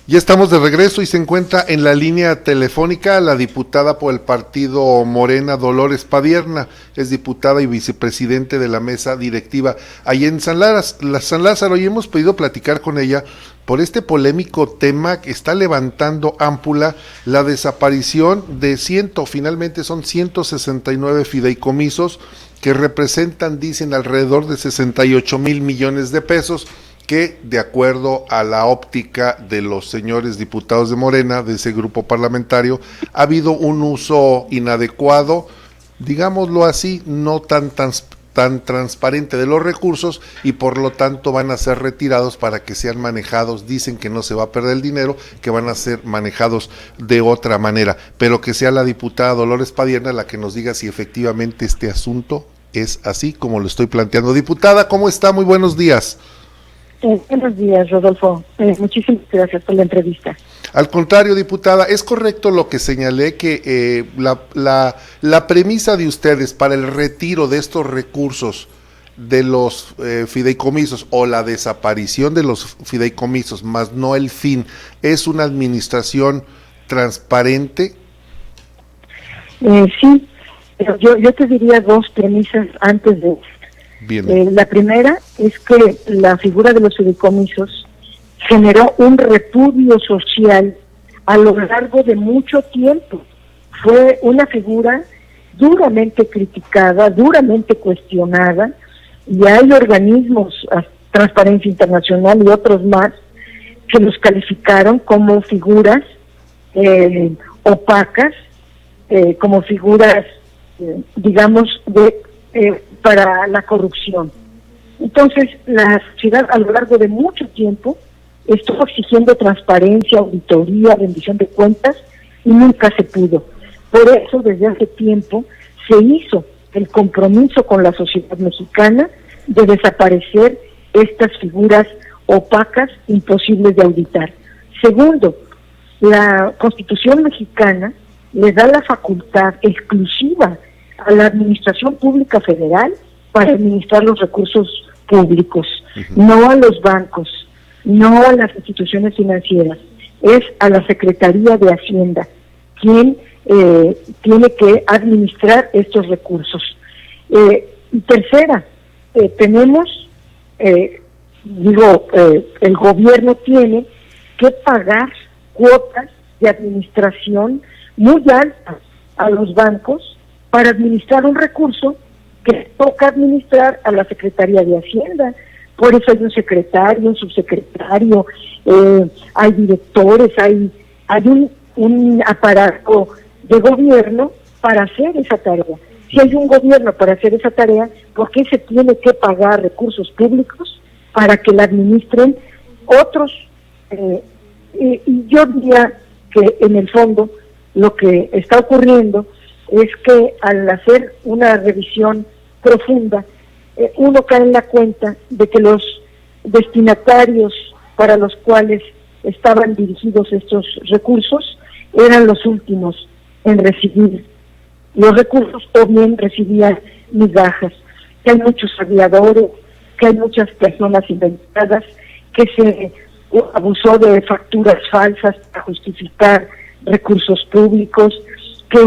Ya estamos de regreso y se encuentra en la línea telefónica la diputada por el partido Morena, Dolores Padierna, es diputada y vicepresidente de la mesa directiva ahí en San Lázaro, y hemos podido platicar con ella por este polémico tema que está levantando ámpula, la desaparición de finalmente son 169 fideicomisos que representan, dicen, alrededor de 68 mil millones de pesos, que de acuerdo a la óptica de los señores diputados de Morena, de ese grupo parlamentario, ha habido un uso inadecuado, digámoslo así, no tan transparente de los recursos, y por lo tanto van a ser retirados para que sean manejados. Dicen que no se va a perder el dinero, que van a ser manejados de otra manera, pero que sea la diputada Dolores Padierna la que nos diga si efectivamente este asunto es así como lo estoy planteando. Diputada, ¿cómo está? Muy buenos días. Buenos días, Rodolfo. Muchísimas gracias por la entrevista. Al contrario, diputada, es correcto lo que señalé, que la premisa de ustedes para el retiro de estos recursos de los fideicomisos, o la desaparición de los fideicomisos, más no el fin, es una administración transparente. Sí, pero yo te diría dos premisas antes de la primera es que la figura de los fideicomisos generó un repudio social a lo largo de mucho tiempo. Fue una figura duramente criticada, duramente cuestionada, y hay organismos, Transparencia Internacional y otros más, que los calificaron como figuras opacas, como figuras, digamos, para la corrupción. Entonces, la sociedad a lo largo de mucho tiempo estuvo exigiendo transparencia, auditoría, rendición de cuentas, y nunca se pudo. Por eso, desde hace tiempo, se hizo el compromiso con la sociedad mexicana de desaparecer estas figuras opacas, imposibles de auditar. Segundo, la Constitución mexicana le da la facultad exclusiva a la Administración Pública Federal para administrar los recursos públicos, no a los bancos, no a las instituciones financieras, es a la Secretaría de Hacienda quien tiene que administrar estos recursos. Y tercera, tenemos, el gobierno tiene que pagar cuotas de administración muy altas a los bancos para administrar un recurso que toca administrar a la Secretaría de Hacienda. Por eso hay un secretario, un subsecretario, hay directores, hay un aparato de gobierno para hacer esa tarea. Si hay un gobierno para hacer esa tarea, ¿por qué se tiene que pagar recursos públicos para que la administren otros? Y yo diría que en el fondo lo que está ocurriendo es que al hacer una revisión profunda, uno cae en la cuenta de que los destinatarios para los cuales estaban dirigidos estos recursos eran los últimos en recibir los recursos, o bien recibían migajas, que hay muchos aviadores, que hay muchas personas inventadas, que se abusó de facturas falsas para justificar recursos públicos, que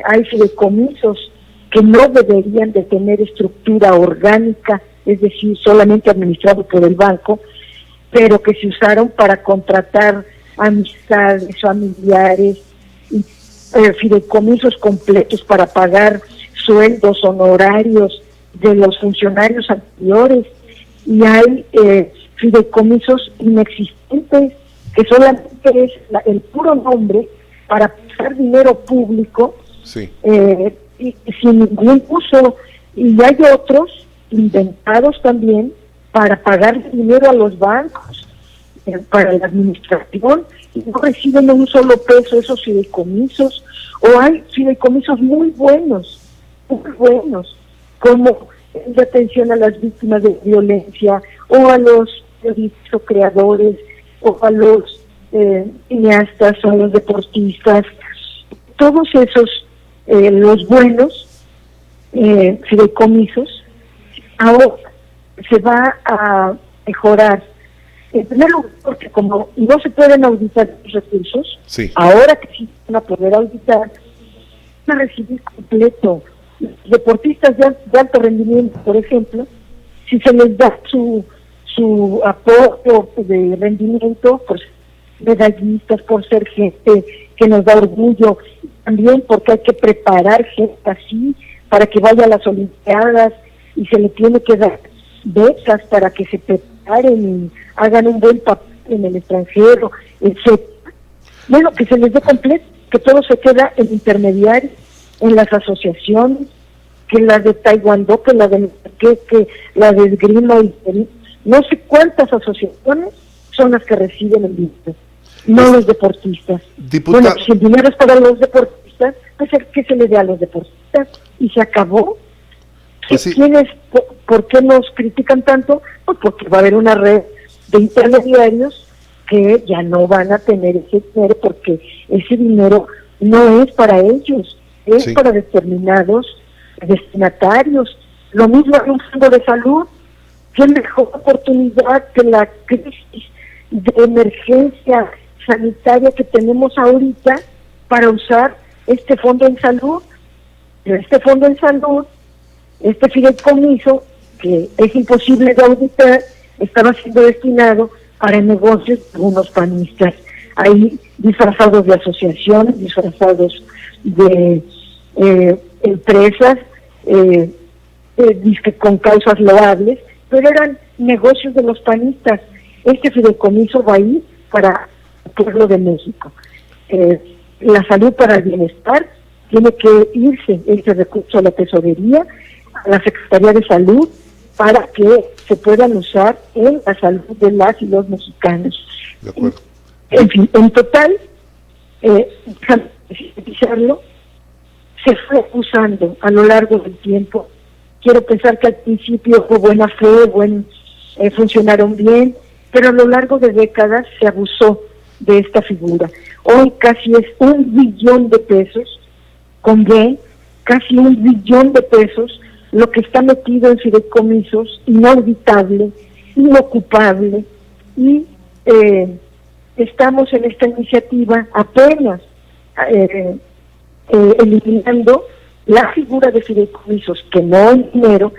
hay fideicomisos que no deberían de tener estructura orgánica, es decir, solamente administrado por el banco, pero que se usaron para contratar amistades, familiares, y fideicomisos completos para pagar sueldos, honorarios de los funcionarios anteriores, y hay fideicomisos inexistentes, que solamente es el puro nombre para pasar dinero público, sí, y sin ningún uso, y hay otros inventados también para pagar dinero a los bancos, para la administración, y no reciben un solo peso esos fideicomisos. O hay fideicomisos muy buenos, como de atención a las víctimas de violencia, o a los creadores, o a los cineastas, o a los deportistas. Todos esos, los buenos fideicomisos, ahora se va a mejorar En primer lugar, porque como no se pueden auditar los recursos, Sí. ahora que sí van a poder auditar, van a recibir completo. Los deportistas de alto rendimiento, por ejemplo, si se les da su apoyo de rendimiento, por ser medallistas, por ser gente que nos da orgullo, también porque hay que preparar gente así para que vaya a las Olimpiadas y se le tiene que dar becas para que se preparen y hagan un buen papel en el extranjero, etc. Bueno, que se les dé completo, que todo se queda en intermediarios, en las asociaciones, que la de taekwondo, que la de la de esgrima y no sé cuántas asociaciones son las que reciben el dinero, no los deportistas. Bueno, si el dinero es para los deportistas, pues que se le dé a los deportistas y se acabó. Pues sí. ¿Por qué nos critican tanto? Pues porque va a haber una red de intermediarios que ya no van a tener ese dinero, porque ese dinero no es para ellos, es Sí. para determinados destinatarios. Lo mismo en un fondo de salud. Qué mejor oportunidad que la crisis de emergencia sanitaria que tenemos ahorita para usar este fondo en salud. Este fondo en salud, este fideicomiso, que es imposible de auditar, estaba siendo destinado para negocios de algunos panistas, ahí disfrazados de asociaciones, disfrazados de empresas, dizque con causas loables, pero eran negocios de los panistas. Este fideicomiso va a ir para el pueblo de México. La salud para el bienestar tiene que irse ese recurso a la tesorería, a la Secretaría de Salud, para que se puedan usar en la salud de las y los mexicanos. De acuerdo. En fin, en total, déjame sintetizarlo, se fue usando a lo largo del tiempo. Quiero pensar que al principio fue buena fe, funcionaron bien, pero a lo largo de décadas se abusó de esta figura. Hoy casi es 1 billón de pesos, con B, casi 1 billón de pesos, lo que está metido en fideicomisos, inauditable, inocupable, y estamos en esta iniciativa apenas eliminando la figura de fideicomisos, que no hay dinero,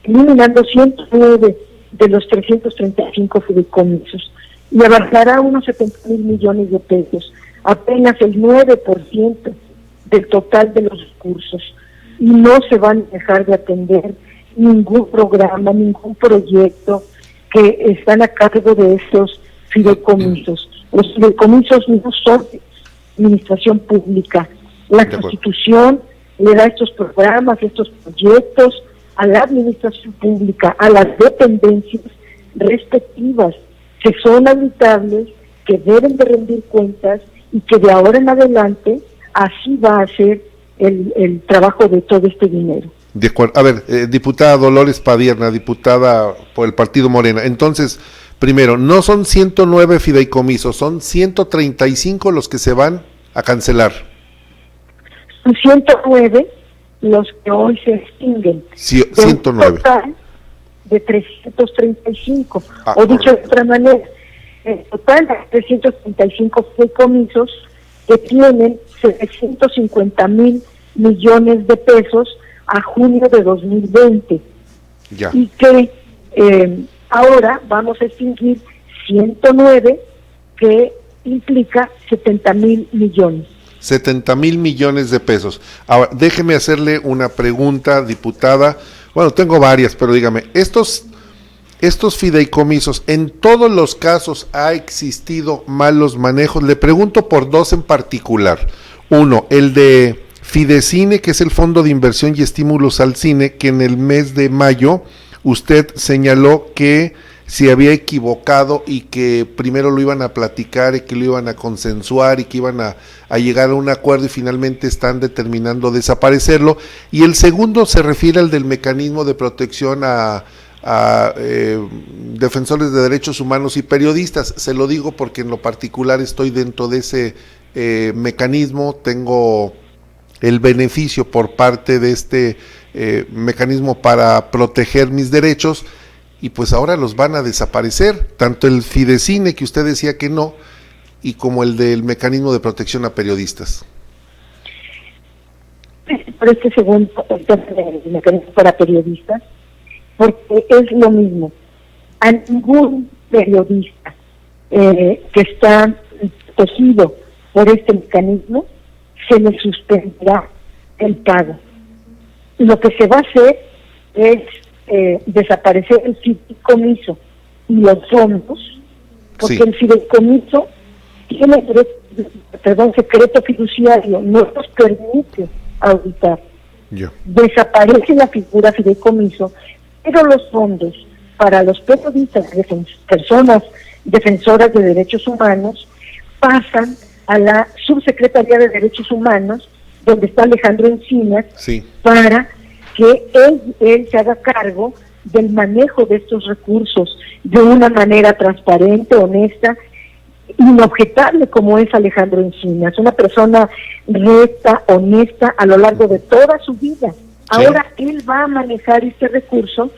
eliminando 109 de los 335 fideicomisos, y abarcará unos 70,000 millones de pesos, apenas el 9% del total de los recursos, y no se van a dejar de atender ningún programa, ningún proyecto que están a cargo de estos fideicomisos. Los fideicomisos no son administración pública. La Constitución le da estos programas, estos proyectos a la administración pública, a las dependencias respectivas, que son auditables, que deben de rendir cuentas y que de ahora en adelante así va a ser el trabajo de todo este dinero. De acuerdo. A ver, diputada Dolores Padierna, diputada por el Partido Morena. Entonces, primero, no son 109 fideicomisos, son 135 los que se van a cancelar. Son 109 los que hoy se extinguen. Sí, 109. Un total de 335. O correcto. dicho de otra manera, el total de 335 fideicomisos que tienen 750,000 millones de pesos a junio de 2020. Ya. Y que ahora vamos a extinguir 109, que implica 70,000 millones. 70,000 millones de pesos. Ahora, déjeme hacerle una pregunta, diputada. Bueno, tengo varias, pero dígame, estos fideicomisos, ¿en todos los casos ha existido malos manejos? Le pregunto por dos en particular. Uno, el de Fidecine, que es el Fondo de Inversión y Estímulos al Cine, que en el mes de mayo usted señaló que se había equivocado y que primero lo iban a platicar y que lo iban a consensuar y que iban a llegar a un acuerdo y finalmente están determinando desaparecerlo. Y el segundo se refiere al del mecanismo de protección a defensores de derechos humanos y periodistas. Se lo digo porque en lo particular estoy dentro de ese mecanismo, tengo el beneficio por parte de este mecanismo para proteger mis derechos, y pues ahora los van a desaparecer, tanto el Fidecine, que usted decía que no, y como el del mecanismo de protección a periodistas. Por este segundo, el mecanismo para periodistas, porque es lo mismo. A ningún periodista que está protegido por este mecanismo se le suspenderá el pago. Lo que se va a hacer es desaparecer el fideicomiso y los fondos, porque el fideicomiso tiene secreto fiduciario, no nos permite auditar. Desaparece la figura fideicomiso, pero los fondos para los periodistas, personas defensoras de derechos humanos, pasan a la Subsecretaría de Derechos Humanos, donde está Alejandro Encinas, para que él se haga cargo del manejo de estos recursos de una manera transparente, honesta, inobjetable, como es Alejandro Encinas, una persona recta, honesta a lo largo de toda su vida. Ahora él va a manejar este recurso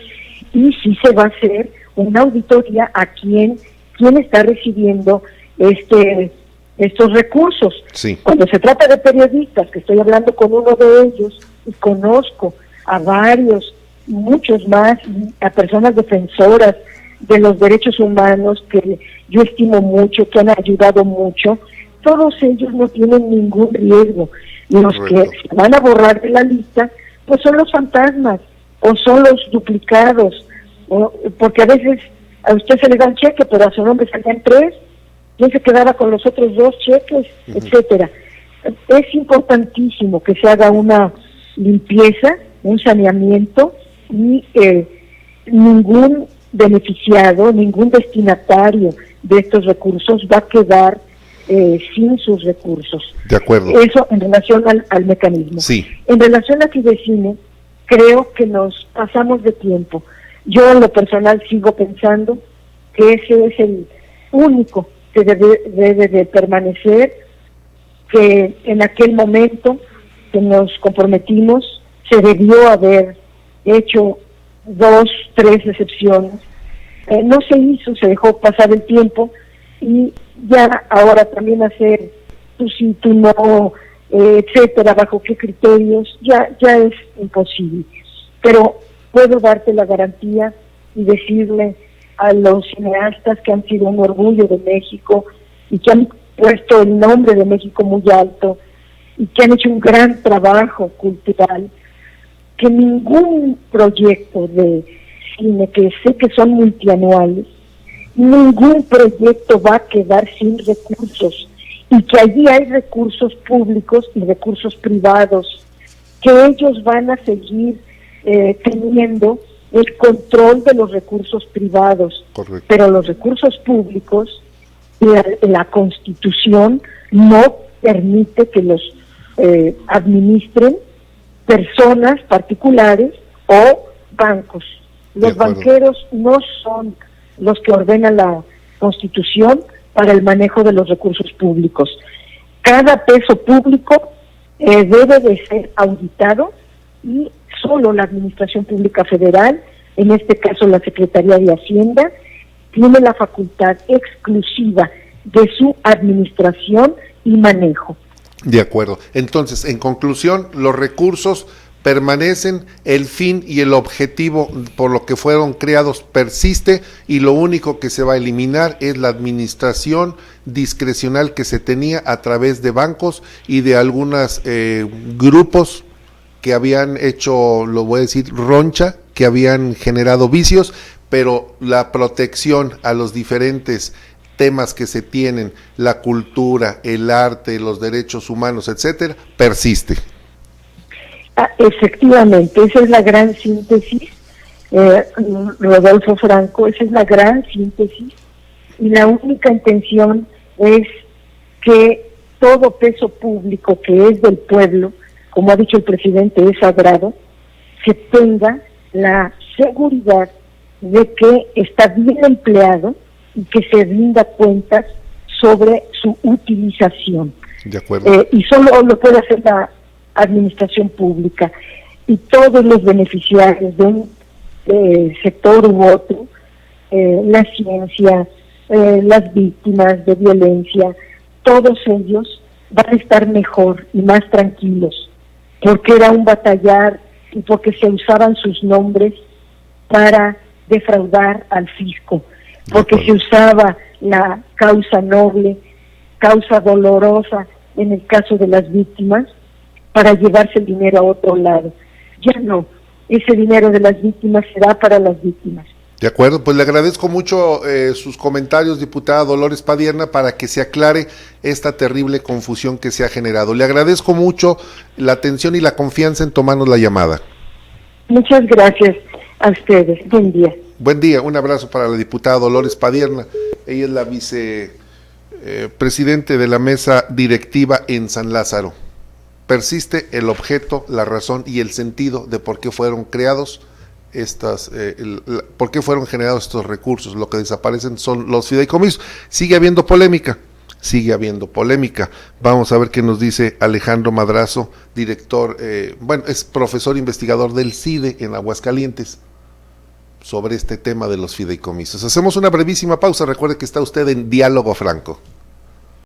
y sí se va a hacer una auditoría a quién está recibiendo estos recursos. Cuando se trata de periodistas, que estoy hablando con uno de ellos y conozco a varios, muchos más, a personas defensoras de los derechos humanos que yo estimo mucho, que han ayudado mucho, todos ellos no tienen ningún riesgo. Los que se van a borrar de la lista, pues son los fantasmas, o son los duplicados, porque a veces a usted se le da un cheque, pero a su nombre salían 3, ¿quién se quedaba con los otros 2 cheques? Etcétera. Es importantísimo que se haga una limpieza, un saneamiento, y ningún beneficiado, ningún destinatario de estos recursos va a quedar sin sus recursos. De acuerdo. Eso en relación al mecanismo. Sí. En relación a Fidecine, creo que nos pasamos de tiempo. Yo en lo personal sigo pensando que ese es el único que debe de permanecer, que en aquel momento que nos comprometimos se debió haber hecho 2, 3 excepciones. No se hizo, se dejó pasar el tiempo, y ya ahora también hacer tú sí, tú no, etcétera, bajo qué criterios, ya es imposible. Pero puedo darte la garantía y decirle a los cineastas que han sido un orgullo de México y que han puesto el nombre de México muy alto y que han hecho un gran trabajo cultural, que ningún proyecto de cine, que sé que son multianuales, ningún proyecto va a quedar sin recursos, y que allí hay recursos públicos y recursos privados, que ellos van a seguir teniendo el control de los recursos privados. Correcto. Pero los recursos públicos, la Constitución no permite que los administren personas particulares o bancos. Los banqueros no son los que ordenan la Constitución para el manejo de los recursos públicos. Cada peso público debe de ser auditado, y solo la Administración Pública Federal, en este caso la Secretaría de Hacienda, tiene la facultad exclusiva de su administración y manejo. De acuerdo. Entonces, en conclusión, los recursos permanecen, el fin y el objetivo por lo que fueron creados persiste, y lo único que se va a eliminar es la administración discrecional que se tenía a través de bancos y de algunos grupos que habían hecho, lo voy a decir, roncha, que habían generado vicios, pero la protección a los diferentes temas que se tienen, la cultura, el arte, los derechos humanos, etcétera, persiste. Efectivamente, esa es la gran síntesis, Rodolfo Franco, esa es la gran síntesis, y la única intención es que todo peso público que es del pueblo, como ha dicho el presidente, es sagrado, se tenga la seguridad de que está bien empleado y que se rinda cuentas sobre su utilización. De acuerdo. Y solo lo puede hacer la administración pública, y todos los beneficiarios de un sector u otro, la ciencia, las víctimas de violencia, todos ellos van a estar mejor y más tranquilos, porque era un batallar y porque se usaban sus nombres para defraudar al fisco, porque se usaba la causa noble, causa dolorosa en el caso de las víctimas, para llevarse el dinero a otro lado. Ya no, ese dinero de las víctimas será para las víctimas. De acuerdo, pues le agradezco mucho sus comentarios, diputada Dolores Padierna, para que se aclare esta terrible confusión que se ha generado. Le agradezco mucho la atención y la confianza en tomarnos la llamada. Muchas gracias a ustedes. Buen día. Buen día, un abrazo para la diputada Dolores Padierna. Ella es la vicepresidente de la mesa directiva en San Lázaro. Persiste el objeto, la razón y el sentido de por qué fueron creados por qué fueron generados estos recursos. Lo que desaparecen son los fideicomisos. Sigue habiendo polémica. Vamos a ver qué nos dice Alejandro Madrazo, director, es profesor investigador del CIDE en Aguascalientes, sobre este tema de los fideicomisos. Hacemos una brevísima pausa. Recuerde que está usted en Diálogo Franco.